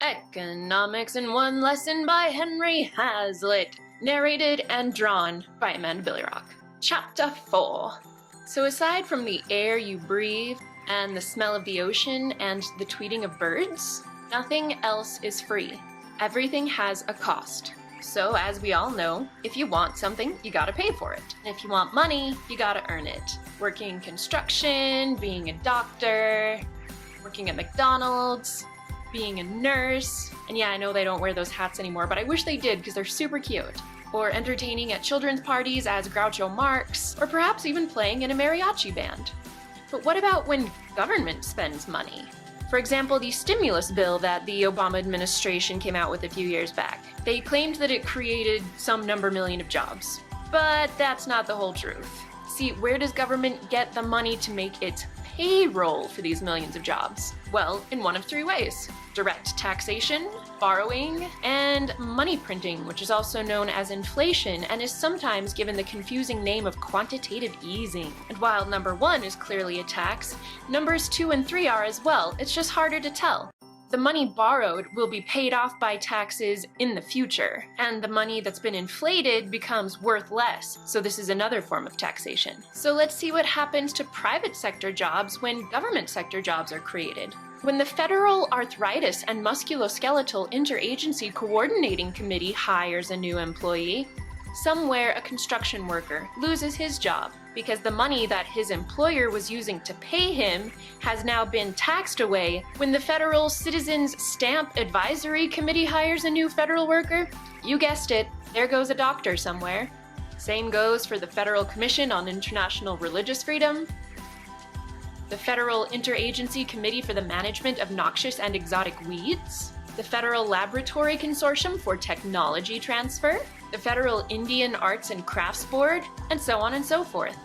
Economics in One Lesson by Henry Hazlitt. Narrated and drawn by Amanda BillyRock. Chapter 4. So aside from the air you breathe, and the smell of the ocean, and the tweeting of birds, nothing else is free. Everything has a cost. So as we all know, if you want something, you gotta pay for it. And if you want money, you gotta earn it. Working construction, being a doctor, working at McDonald's, being a nurse, and yeah, I know they don't wear those hats anymore, but I wish they did because they're super cute. Or entertaining at children's parties as Groucho Marx, or perhaps even playing in a mariachi band. But what about when government spends money? For example, the stimulus bill that the Obama administration came out with a few years back. They claimed that it created some million of jobs. But that's not the whole truth. See, where does government get the money to make its payroll for these millions of jobs? Well, in one of three ways. Direct taxation, borrowing, and money printing, which is also known as inflation and is sometimes given the confusing name of quantitative easing. And while number 1 is clearly a tax, numbers 2 and 3 are as well. It's just harder to tell. The money borrowed will be paid off by taxes in the future, and the money that's been inflated becomes worth less, so this is another form of taxation. So let's see what happens to private sector jobs when government sector jobs are created. When the Federal Arthritis and Musculoskeletal Interagency Coordinating Committee hires a new employee, somewhere a construction worker loses his job because the money that his employer was using to pay him has now been taxed away. When the Federal Citizens Stamp Advisory Committee hires a new federal worker, you guessed it, there goes a doctor somewhere. Same goes for the Federal Commission on International Religious Freedom, the Federal Interagency Committee for the Management of Noxious and Exotic Weeds, the Federal Laboratory Consortium for Technology Transfer, the Federal Indian Arts and Crafts Board, and so on and so forth.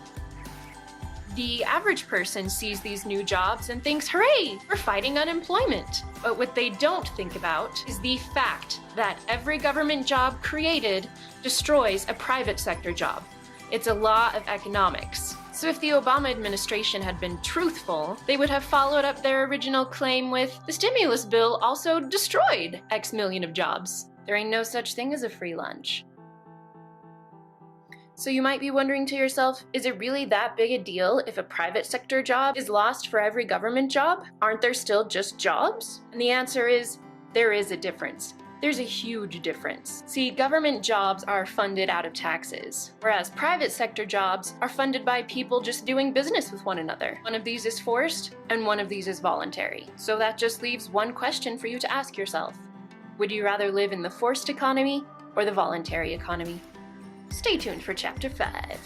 The average person sees these new jobs and thinks, hooray, we're fighting unemployment. But what they don't think about is the fact that every government job created destroys a private sector job. It's a law of economics. So if the Obama administration had been truthful, they would have followed up their original claim with, the stimulus bill also destroyed X million of jobs. There ain't no such thing as a free lunch. So you might be wondering to yourself, is it really that big a deal if a private sector job is lost for every government job? Aren't there still just jobs? And the answer is, there is a difference. There's a huge difference. See, government jobs are funded out of taxes, whereas private sector jobs are funded by people just doing business with one another. One of these is forced, and one of these is voluntary. So that just leaves one question for you to ask yourself. Would you rather live in the forced economy or the voluntary economy? Stay tuned for Chapter 5.